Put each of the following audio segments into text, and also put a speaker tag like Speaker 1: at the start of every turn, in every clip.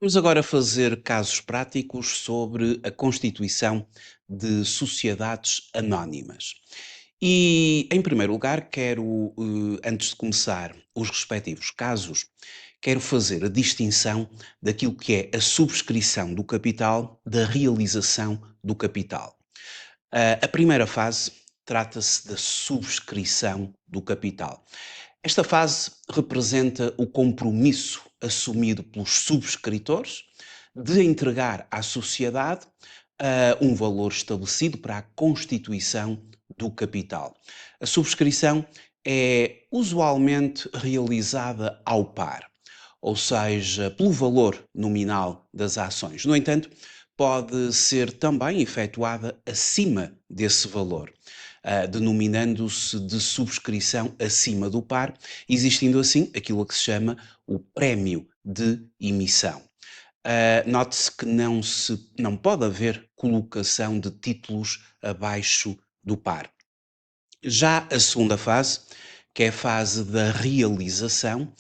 Speaker 1: Vamos agora fazer casos práticos sobre a constituição de sociedades anónimas. E, em primeiro lugar, antes de começar os respectivos casos, quero fazer a distinção daquilo que é a subscrição do capital da realização do capital. A primeira fase trata-se da subscrição do capital. Esta fase representa o compromisso assumido pelos subscritores de entregar à sociedade um valor estabelecido para a constituição do capital. A subscrição é usualmente realizada ao par, ou seja, pelo valor nominal das ações. No entanto, pode ser também efetuada acima desse valor, denominando-se de subscrição acima do par, existindo assim aquilo que se chama o prémio de emissão. Note-se que não pode haver colocação de títulos abaixo do par. Já a segunda fase, que é a fase da realização,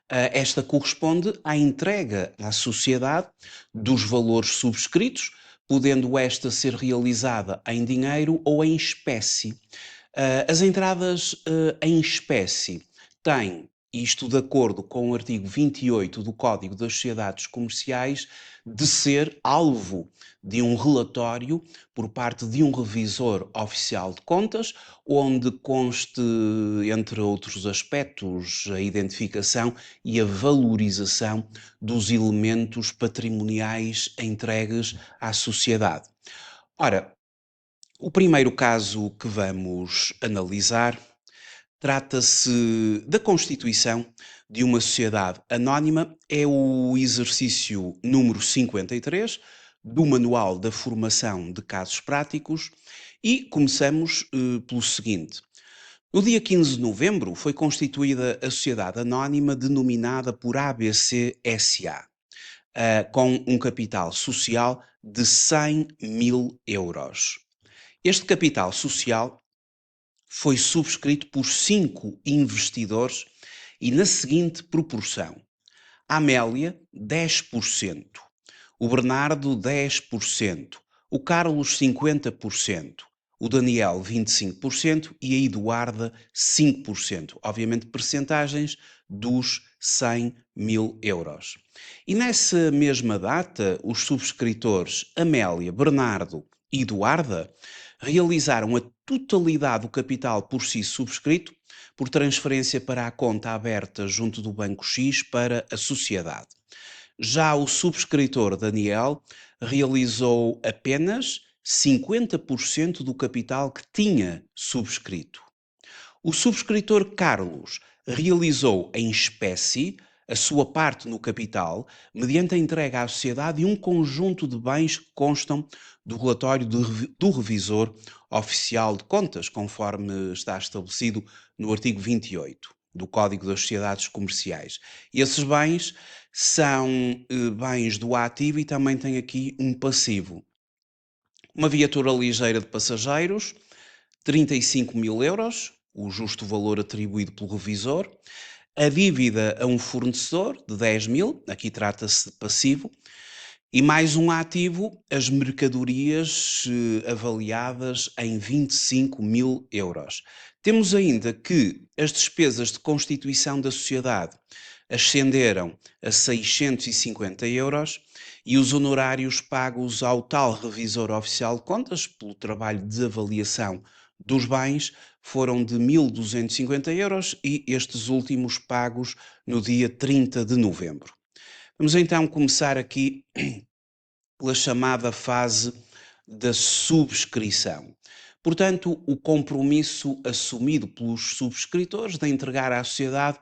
Speaker 1: esta corresponde à entrega à sociedade dos valores subscritos, podendo esta ser realizada em dinheiro ou em espécie. As entradas em espécie têm, isto de acordo com o artigo 28 do Código das Sociedades Comerciais, de ser alvo de um relatório por parte de um revisor oficial de contas, onde conste, entre outros aspectos, a identificação e a valorização dos elementos patrimoniais entregues à sociedade. Ora, o primeiro caso que vamos analisar trata-se da constituição de uma sociedade anónima, é o exercício número 53 do Manual da Formação de Casos Práticos e começamos pelo seguinte. No dia 15 de novembro foi constituída a sociedade anónima denominada por ABC SA, com um capital social de 100 mil euros. Este capital social foi subscrito por 5 investidores e na seguinte proporção: a Amélia, 10%, o Bernardo, 10%, o Carlos, 50%, o Daniel, 25% e a Eduarda, 5%. Obviamente, percentagens dos 100 mil euros. E nessa mesma data, os subscritores Amélia, Bernardo e Eduarda realizaram a totalidade do capital por si subscrito por transferência para a conta aberta junto do Banco X para a sociedade. Já o subscritor Daniel realizou apenas 50% do capital que tinha subscrito. O subscritor Carlos realizou em espécie a sua parte no capital mediante a entrega à sociedade de um conjunto de bens que constam do relatório do revisor oficial de contas, conforme está estabelecido no artigo 28 do Código das Sociedades Comerciais. Esses bens são bens do ativo e também tem aqui um passivo. Uma viatura ligeira de passageiros, 35 mil euros, o justo valor atribuído pelo revisor. A dívida a um fornecedor de 10 mil, aqui trata-se de passivo. E mais um ativo, as mercadorias avaliadas em 25 mil euros. Temos ainda que as despesas de constituição da sociedade ascenderam a 650 euros e os honorários pagos ao tal revisor oficial de contas pelo trabalho de avaliação dos bens foram de 1.250 euros e estes últimos pagos no dia 30 de novembro. Vamos então começar aqui pela chamada fase da subscrição. Portanto, o compromisso assumido pelos subscritores de entregar à sociedade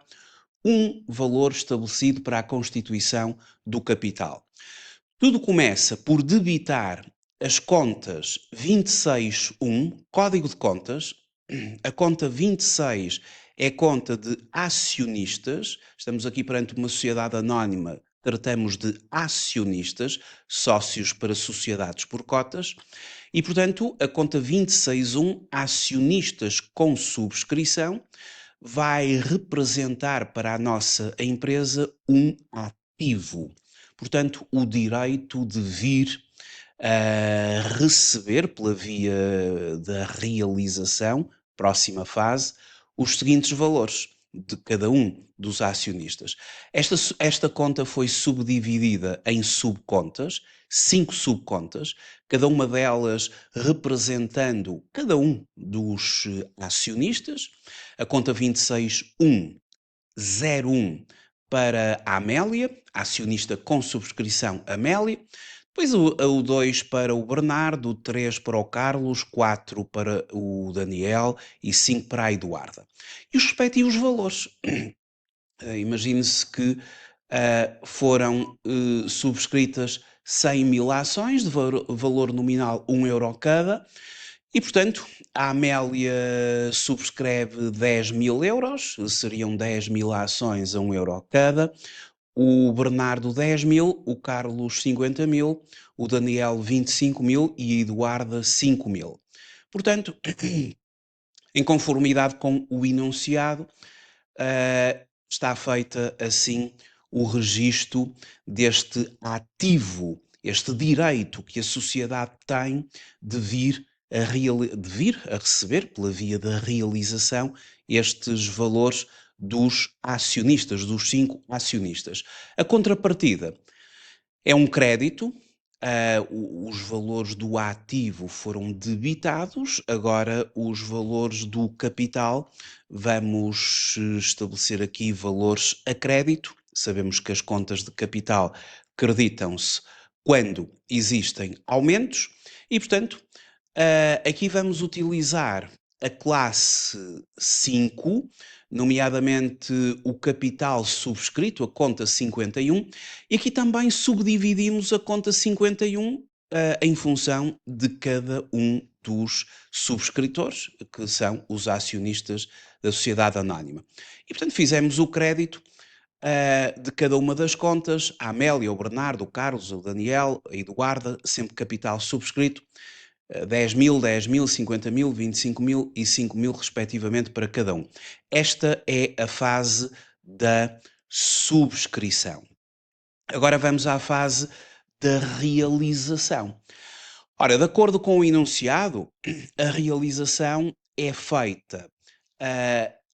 Speaker 1: um valor estabelecido para a constituição do capital. Tudo começa por debitar as contas 26.1, Código de Contas. A conta 26 é conta de acionistas. Estamos aqui perante uma sociedade anónima, tratamos de acionistas, sócios para sociedades por cotas. E, portanto, a conta 26.1, acionistas com subscrição, vai representar para a nossa empresa um ativo. portanto, o direito de vir a receber, pela via da realização, próxima fase, os seguintes valores de cada um dos acionistas. Esta conta foi subdividida em subcontas, 5 subcontas, cada uma delas representando cada um dos acionistas. A conta 26101 para a Amélia, acionista com subscrição Amélia. Depois o 2 para o Bernardo, o 3 para o Carlos, 4 para o Daniel e 5 para a Eduarda. E os respectivos valores. Imagine-se que foram subscritas 100 mil ações, de valor nominal 1 euro cada, e portanto a Amélia subscreve 10 mil euros, seriam 10 mil ações a 1 euro cada, o Bernardo 10 mil, o Carlos 50 mil, o Daniel 25 mil e a Eduarda 5 mil. Portanto, em conformidade com o enunciado, está feita assim o registro deste ativo, este direito que a sociedade tem de vir a receber, pela via da realização, estes valores dos acionistas, dos 5 acionistas. A contrapartida é um crédito, os valores do ativo foram debitados, agora os valores do capital, vamos estabelecer aqui valores a crédito. Sabemos que as contas de capital creditam-se quando existem aumentos e, portanto, aqui vamos utilizar a classe 5, nomeadamente o capital subscrito, a conta 51, e aqui também subdividimos a conta 51 em função de cada um dos subscritores, que são os acionistas da sociedade anónima. E, portanto, fizemos o crédito de cada uma das contas, a Amélia, o Bernardo, o Carlos, o Daniel, a Eduarda, sempre capital subscrito, 10 mil, 10 mil, 50 mil, 25 mil e 5 mil, respectivamente, para cada um. Esta é a fase da subscrição. Agora vamos à fase da realização. Ora, de acordo com o enunciado, a realização é feita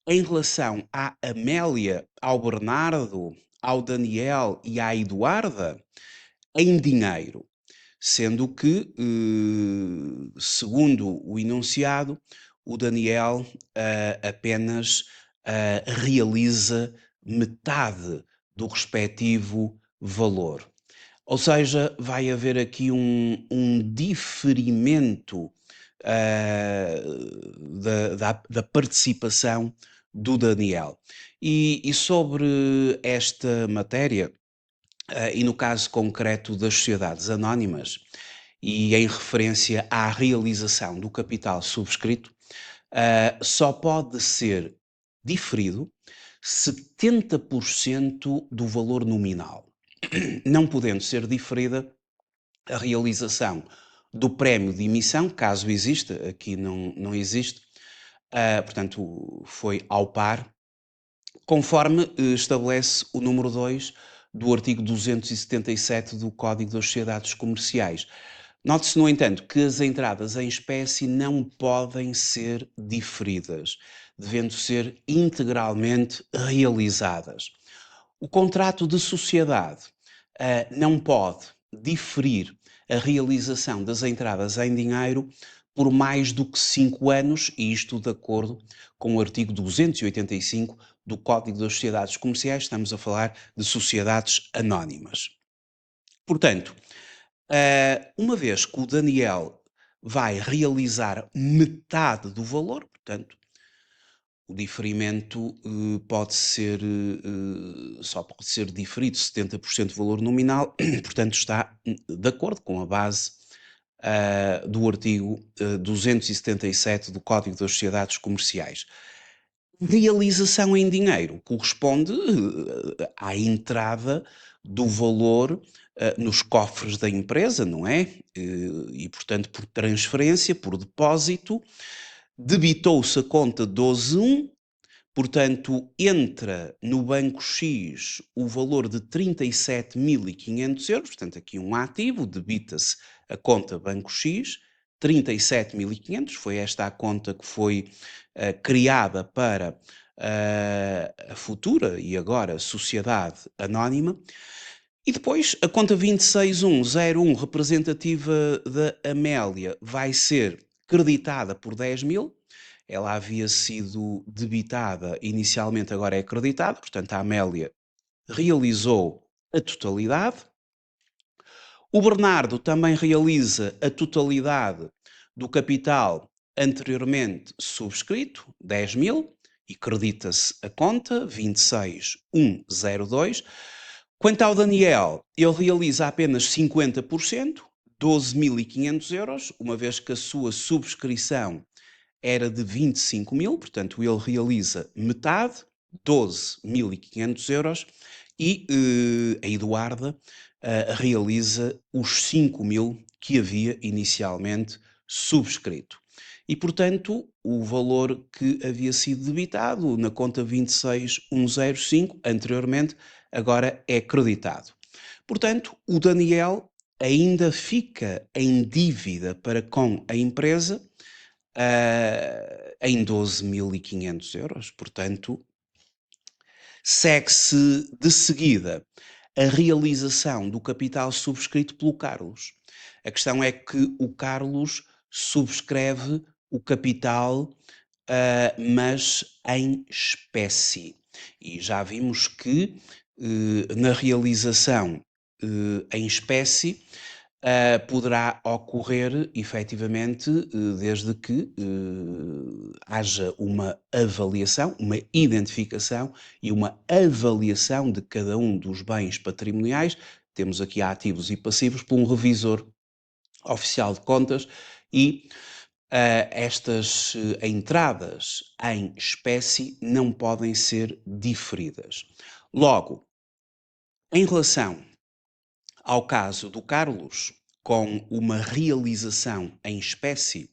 Speaker 1: em relação à Amélia, ao Bernardo, ao Daniel e à Eduarda, em dinheiro. Sendo que, segundo o enunciado, o Daniel apenas realiza metade do respectivo valor. Ou seja, vai haver aqui um diferimento da participação do Daniel. E sobre esta matéria, e no caso concreto das sociedades anónimas, e em referência à realização do capital subscrito, só pode ser diferido 70% do valor nominal, não podendo ser diferida a realização do prémio de emissão, caso exista, aqui não existe, portanto foi ao par, conforme estabelece o número 2 do artigo 277 do Código das Sociedades Comerciais. Note-se, no entanto, que as entradas em espécie não podem ser diferidas, devendo ser integralmente realizadas. O contrato de sociedade não pode diferir a realização das entradas em dinheiro por mais do que 5 anos, e isto de acordo com o artigo 285 do Código das Sociedades Comerciais. Estamos a falar de sociedades anónimas. Portanto, uma vez que o Daniel vai realizar metade do valor, portanto, o diferimento só pode ser diferido 70% do valor nominal, portanto está de acordo com a base do artigo 277 do Código das Sociedades Comerciais. Realização em dinheiro corresponde à entrada do valor nos cofres da empresa, não é? E, portanto, por transferência, por depósito, debitou-se a conta 12.1, Portanto, entra no banco X o valor de 37.500 euros, portanto, aqui um ativo, debita-se a conta banco X, 37.500, foi esta a conta que foi criada para a futura e agora sociedade anónima. E depois a conta 26101 representativa da Amélia vai ser creditada por 10.000. Ela havia sido debitada inicialmente, agora é creditada, portanto a Amélia realizou a totalidade. O Bernardo também realiza a totalidade do capital anteriormente subscrito, 10.000, e credita-se a conta 26102. Quanto ao Daniel, ele realiza apenas 50%, 12.500 euros, uma vez que a sua subscrição era de 25.000, portanto ele realiza metade, 12.500 euros, e a Eduarda realiza os 5.000 que havia inicialmente subscrito. E, portanto, o valor que havia sido debitado na conta 26105 anteriormente, agora é creditado. Portanto, o Daniel ainda fica em dívida para com a empresa em 12.500 euros. Portanto, segue-se de seguida a realização do capital subscrito pelo Carlos. A questão é que o Carlos subscreve o capital, mas em espécie. E já vimos que na realização em espécie poderá ocorrer efetivamente desde que haja uma avaliação, uma identificação e uma avaliação de cada um dos bens patrimoniais. Temos aqui ativos e passivos por um revisor oficial de contas e estas entradas em espécie não podem ser diferidas. Logo, em relação ao caso do Carlos, com uma realização em espécie,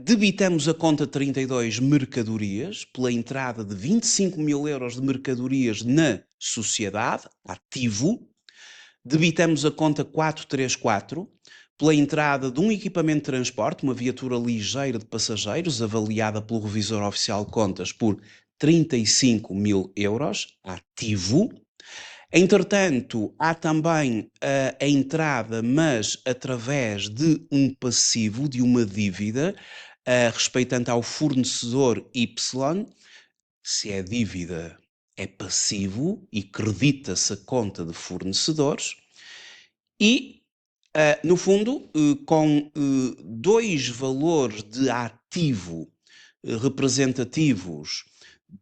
Speaker 1: debitamos a conta 32 mercadorias pela entrada de 25.000 euros de mercadorias na sociedade, ativo. Debitamos a conta 434 pela entrada de um equipamento de transporte, uma viatura ligeira de passageiros, avaliada pelo revisor oficial de contas por 35.000 euros, ativo. Entretanto, há também a entrada, mas através de um passivo, de uma dívida, respeitante ao fornecedor Y. Se é dívida, é passivo e credita-se a conta de fornecedores. E, no fundo, com dois valores de ativo representativos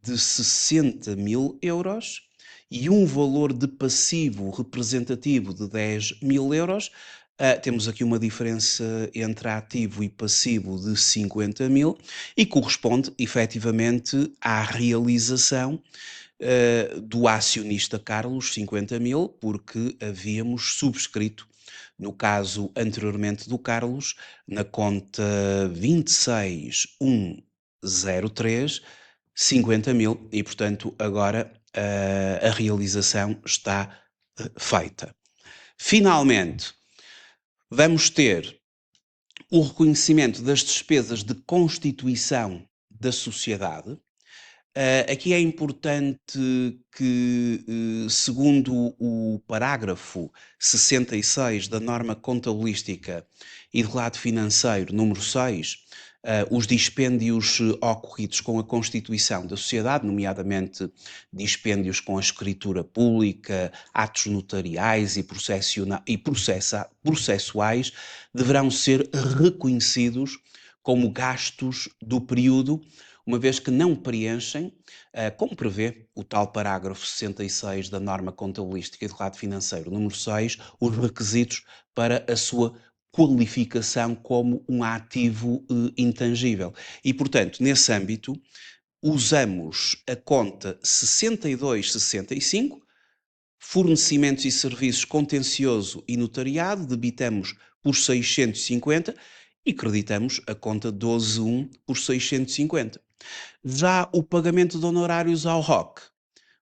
Speaker 1: de 60.000 euros e um valor de passivo representativo de 10.000 euros, temos aqui uma diferença entre ativo e passivo de 50.000 e corresponde efetivamente à realização do acionista Carlos, 50.000, porque havíamos subscrito, no caso anteriormente do Carlos, na conta 26103, 50.000 e, portanto, agora a realização está feita. Finalmente, vamos ter o reconhecimento das despesas de constituição da sociedade. Aqui é importante que, segundo o parágrafo 66 da norma contabilística e de relato financeiro número 6, os dispêndios ocorridos com a constituição da sociedade, nomeadamente dispêndios com a escritura pública, atos notariais e processuais, deverão ser reconhecidos como gastos do período, uma vez que não preenchem, como prevê o tal parágrafo 66 da norma contabilística e de relato financeiro número 6, os requisitos para a sua qualificação como um ativo intangível. E, portanto, nesse âmbito, usamos a conta 6265, fornecimentos e serviços contencioso e notariado, debitamos por 650 e creditamos a conta 121 por 650. Já o pagamento de honorários ao ROC,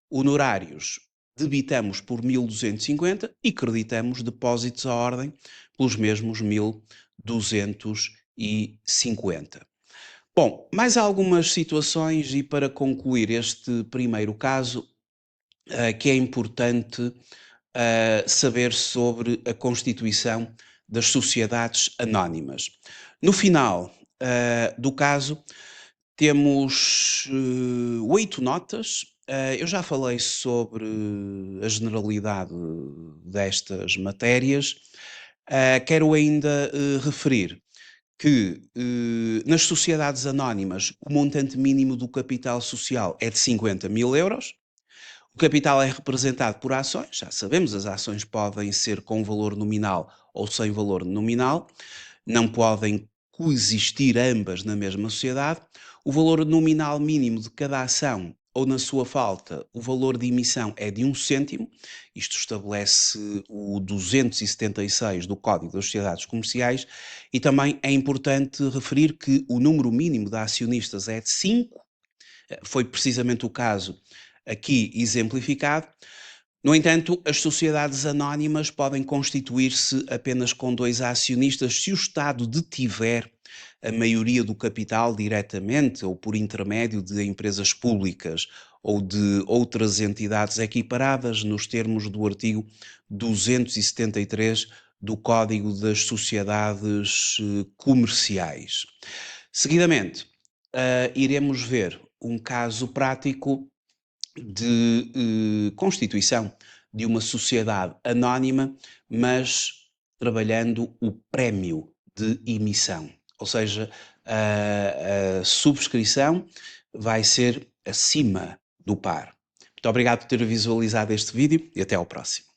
Speaker 1: honorários debitamos por 1.250 e creditamos depósitos à ordem pelos mesmos 1.250. Bom, mais algumas situações e para concluir este primeiro caso, que é importante saber sobre a constituição das sociedades anónimas. No final do caso, temos 8 notas. Eu já falei sobre a generalidade destas matérias. Quero ainda referir que nas sociedades anónimas o montante mínimo do capital social é de 50.000 euros. O capital é representado por ações, já sabemos, as ações podem ser com valor nominal ou sem valor nominal, não podem coexistir ambas na mesma sociedade. O valor nominal mínimo de cada ação, ou na sua falta, o valor de emissão é de 1 cêntimo, isto estabelece o 276 do Código das Sociedades Comerciais, e também é importante referir que o número mínimo de acionistas é de 5, foi precisamente o caso aqui exemplificado. No entanto, as sociedades anónimas podem constituir-se apenas com 2 acionistas se o Estado detiver a maioria do capital diretamente ou por intermédio de empresas públicas ou de outras entidades equiparadas nos termos do artigo 273 do Código das Sociedades Comerciais. Seguidamente, iremos ver um caso prático de constituição de uma sociedade anónima, mas trabalhando o prémio de emissão. Ou seja, a subscrição vai ser acima do par. Muito obrigado por ter visualizado este vídeo e até ao próximo.